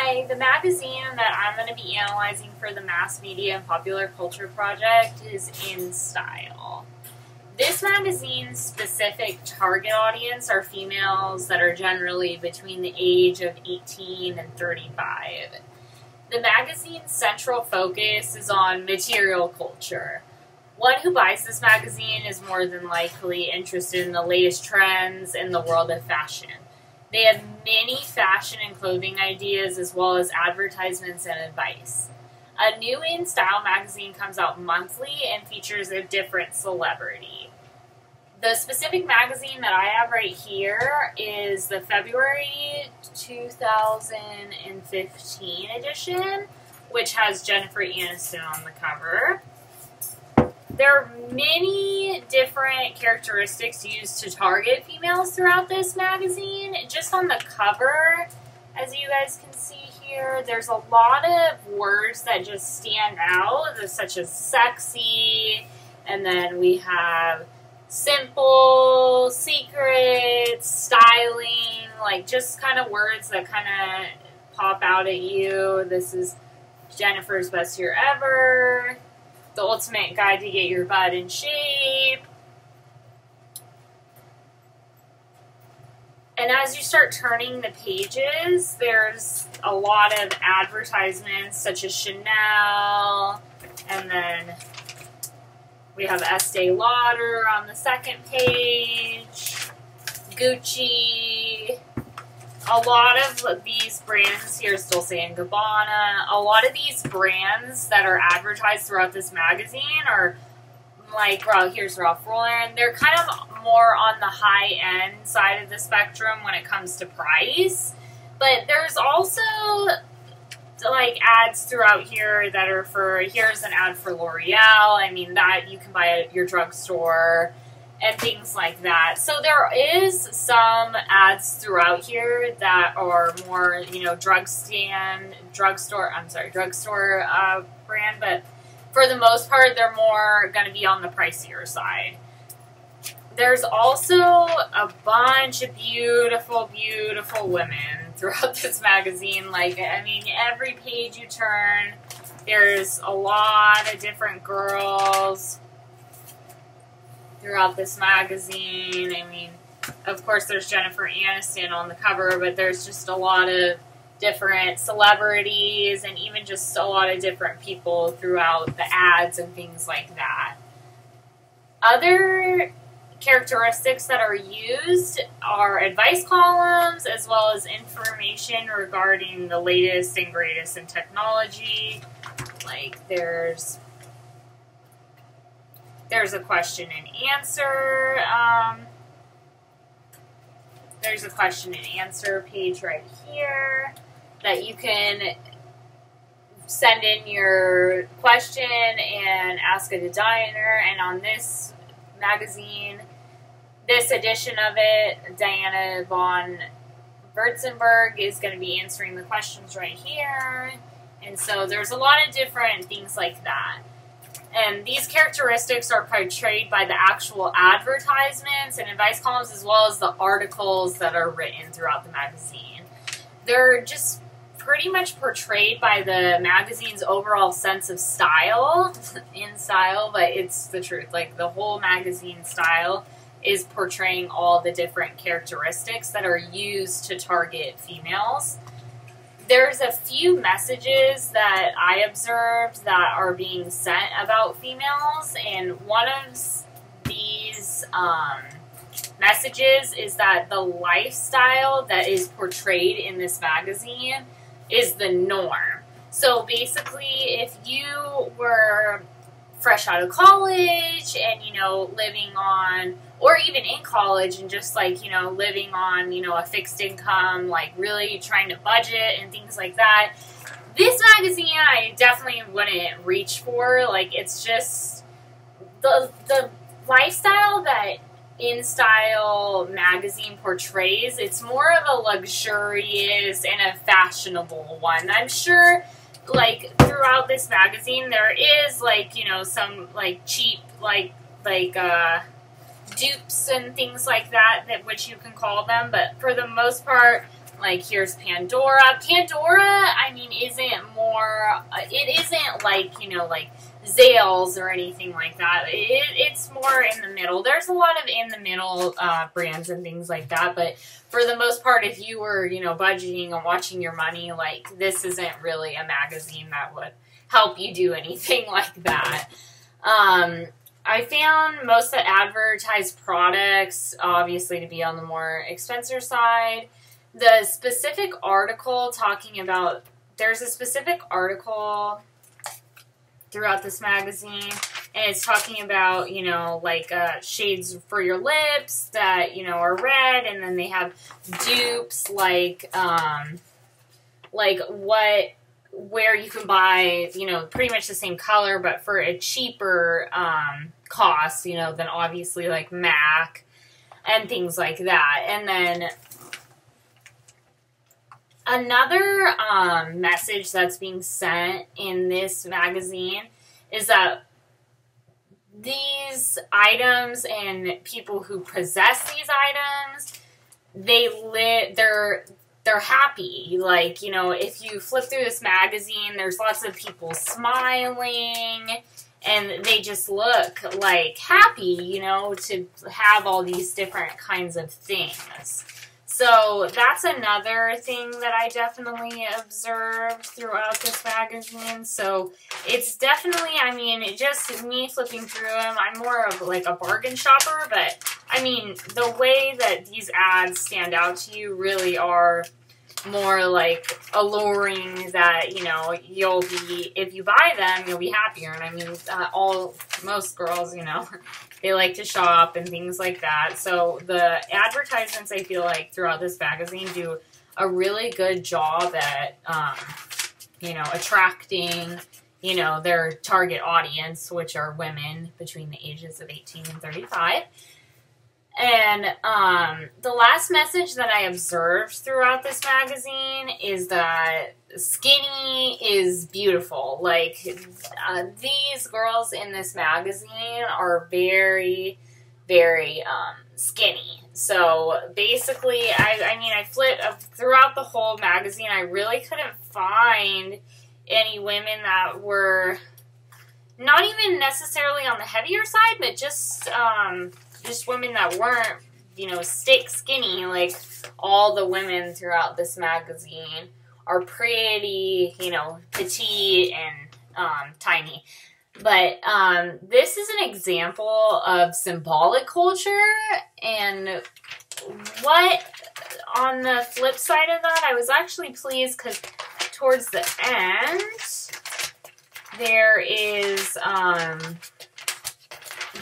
Hi, the magazine that I'm going to be analyzing for the Mass Media and Popular Culture Project is InStyle. This magazine's specific target audience are females that are generally between the age of 18 and 35. The magazine's central focus is on material culture. One who buys this magazine is more than likely interested in the latest trends in the world of fashion. They have many fashion and clothing ideas as well as advertisements and advice. A new InStyle magazine comes out monthly and features a different celebrity. The specific magazine that I have right here is the February 2015 edition, which has Jennifer Aniston on the cover. There are many different characteristics used to target females throughout this magazine. Just on the cover, as you guys can see here, there's a lot of words that just stand out, such as sexy, and then we have simple, secret, styling, like just kind of words that kind of pop out at you. This is Jennifer's best year ever. The ultimate guide to get your butt in shape. And as you start turning the pages, there's a lot of advertisements such as Chanel, and then we have Estee Lauder on the second page, Gucci. A lot of these brands, here's Dolce & Gabbana, a lot of these brands that are advertised throughout this magazine are like, well, here's Ralph Lauren. They're kind of more on the high-end side of the spectrum when it comes to price. But there's also like ads throughout here that are for, here's an ad for L'Oreal. I mean, that you can buy at your drugstore and things like that. So there is some ads throughout here that are more, drugstore brand, but for the most part, they're more going to be on the pricier side. There's also a bunch of beautiful, beautiful women throughout this magazine. Like, I mean, every page you turn, there's a lot of different girls throughout this magazine. I mean, of course, there's Jennifer Aniston on the cover, but there's just a lot of different celebrities and even just a lot of different people throughout the ads and things like that. Other characteristics that are used are advice columns as well as information regarding the latest and greatest in technology. Like there's a question and answer. There's a question and answer page right here that you can send in your question and ask a designer. And on this magazine, this edition of it, Diana von Wurtzenberg is going to be answering the questions right here. And so there's a lot of different things like that. And these characteristics are portrayed by the actual advertisements and advice columns as well as the articles that are written throughout the magazine. They're just pretty much portrayed by the magazine's overall sense of style, InStyle, but it's the truth. Like the whole magazine style is portraying all the different characteristics that are used to target females. There's a few messages that I observed that are being sent about females, and one of these messages is that the lifestyle that is portrayed in this magazine is the norm. So basically, if you were fresh out of college and, living on, or even in college and just like, living on, a fixed income, like really trying to budget and things like that, this magazine I definitely wouldn't reach for. Like, it's just the lifestyle that InStyle magazine portrays. It's more of a luxurious and a fashionable one. I'm sure like throughout this magazine there is like some like cheap like dupes and things like that, which you can call them, but for the most part Like, here's Pandora. Pandora, I mean, isn't more, it isn't like, you know, like Zales or anything like that. It's more in the middle. There's a lot of in the middle brands and things like that, but for the most part, if you were, you know, budgeting and watching your money, like, this isn't really a magazine that would help you do anything like that. I found most of the advertised products, obviously, to be on the more expensive side. The specific article talking about, there's a specific article throughout this magazine, and it's talking about, you know, like shades for your lips that, you know, are red, and then they have dupes like where you can buy, you know, pretty much the same color, but for a cheaper cost, you know, than obviously like MAC and things like that. And then another message that's being sent in this magazine is that these items and people who possess these items, they're happy. Like, you know, if you flip through this magazine, there's lots of people smiling, and they just look like happy, you know, to have all these different kinds of things. So that's another thing that I definitely observed throughout this magazine. So it's definitely, I mean, just me flipping through them, I'm more of like a bargain shopper, but I mean, the way that these ads stand out to you really are more like alluring that, you know, you'll be, if you buy them, you'll be happier. And I mean, most girls, you know, they like to shop and things like that. So the advertisements, I feel like, throughout this magazine do a really good job at, you know, attracting, you know, their target audience, which are women between the ages of 18 and 35. And the last message that I observed throughout this magazine is that skinny is beautiful. Like, these girls in this magazine are very, very skinny. So basically, I mean, I flipped throughout the whole magazine. I really couldn't find any women that were not even necessarily on the heavier side, but just women that weren't, you know, stick skinny. Like, all the women throughout this magazine are pretty, you know, petite and tiny. But this is an example of symbolic culture, and what, on the flip side of that, I was actually pleased because towards the end, there is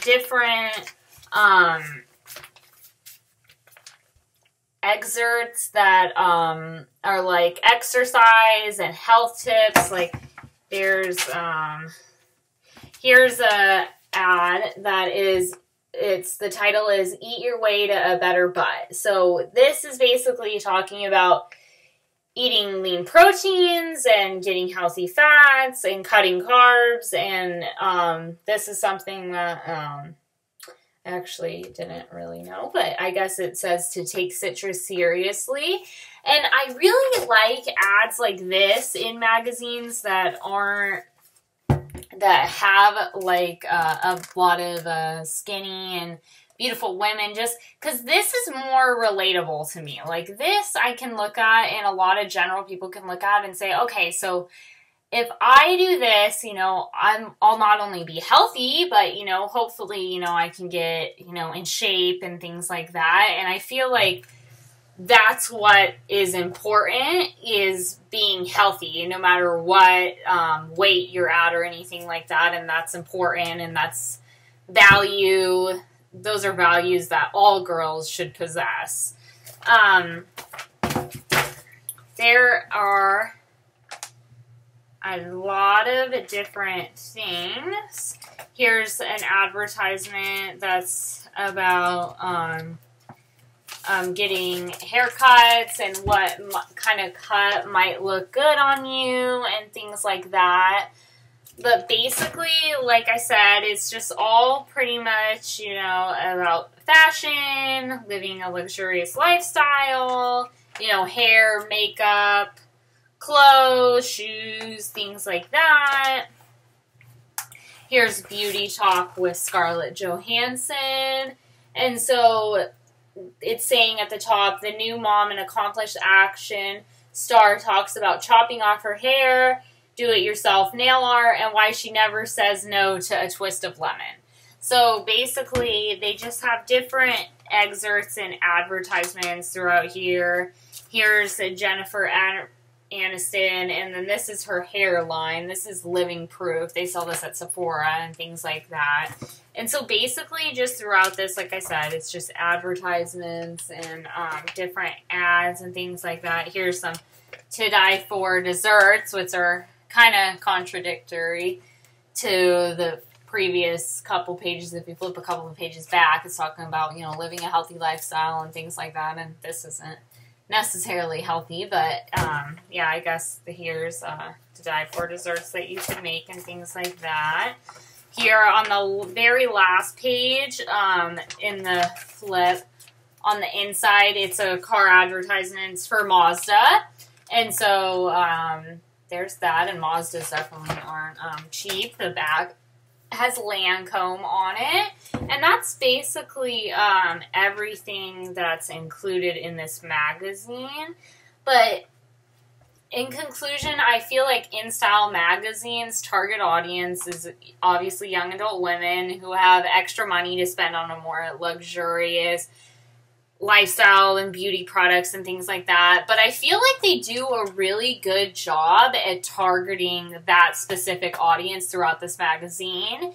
different excerpts that are like exercise and health tips. Like, there's here's a ad that is, the title is Eat Your Way to a Better Butt. So this is basically talking about eating lean proteins and getting healthy fats and cutting carbs, and this is something that I actually didn't really know, but I guess it says to take citrus seriously. And I really like ads like this in magazines that have like a lot of skinny and beautiful women, just because this is more relatable to me. Like, this I can look at, and a lot of general people can look at and say, okay, so if I do this, you know, I'll not only be healthy, but, you know, hopefully, you know, I can get, you know, in shape and things like that. And I feel like that's what is important, is being healthy, no matter what weight you're at or anything like that. And that's important, and that's value. Those are values that all girls should possess. There are a lot of different things. Here's an advertisement that's about getting haircuts and what kind of cut might look good on you and things like that. But basically, like I said, it's just all pretty much, you know, about fashion, living a luxurious lifestyle, you know, hair, makeup, clothes, shoes, things like that. Here's Beauty Talk with Scarlett Johansson. And so it's saying at the top, the new mom and accomplished action star talks about chopping off her hair, do-it-yourself nail art, and why she never says no to a twist of lemon. So basically, they just have different excerpts and advertisements throughout here. Here's Jennifer Aniston, and then this is her hairline. This is Living Proof. They sell this at Sephora and things like that. And so basically, just throughout this, like I said, it's just advertisements and different ads and things like that. Here's some To Die For desserts, which are kind of contradictory to the previous couple pages. If you flip a couple of pages back, it's talking about, you know, living a healthy lifestyle and things like that, and this isn't necessarily healthy, but yeah, I guess here's To Die For desserts that you can make and things like that. Here on the very last page, in the flip, on the inside, it's a car advertisement for Mazda, and so there's that, and Mazdas definitely aren't cheap. The back has Lancome on it, and that's basically everything that's included in this magazine. But in conclusion, I feel like InStyle Magazine's target audience is obviously young adult women who have extra money to spend on a more luxurious lifestyle and beauty products and things like that. But I feel like they do a really good job at targeting that specific audience throughout this magazine.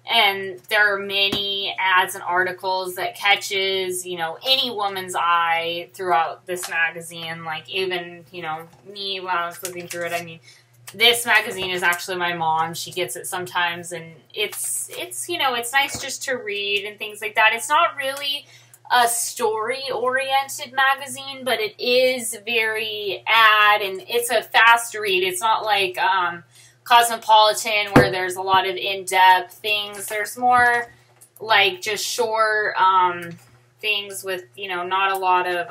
And there are many ads and articles that catches, you know, any woman's eye throughout this magazine. Like even, you know, me when I was flipping through it, I mean, this magazine is actually my mom. She gets it sometimes, and it's you know, it's nice just to read and things like that. It's not really a story-oriented magazine, but it is very ad, and it's a fast read. It's not like Cosmopolitan, where there's a lot of in-depth things. There's more like just short things with, you know, not a lot of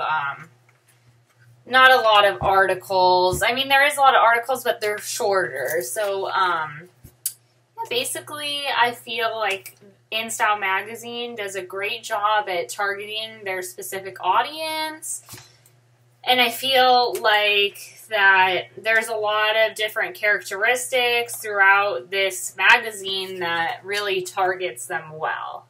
articles. I mean, there is a lot of articles, but they're shorter. So yeah, basically, I feel like InStyle Magazine does a great job at targeting their specific audience. And I feel like that there's a lot of different characteristics throughout this magazine that really targets them well.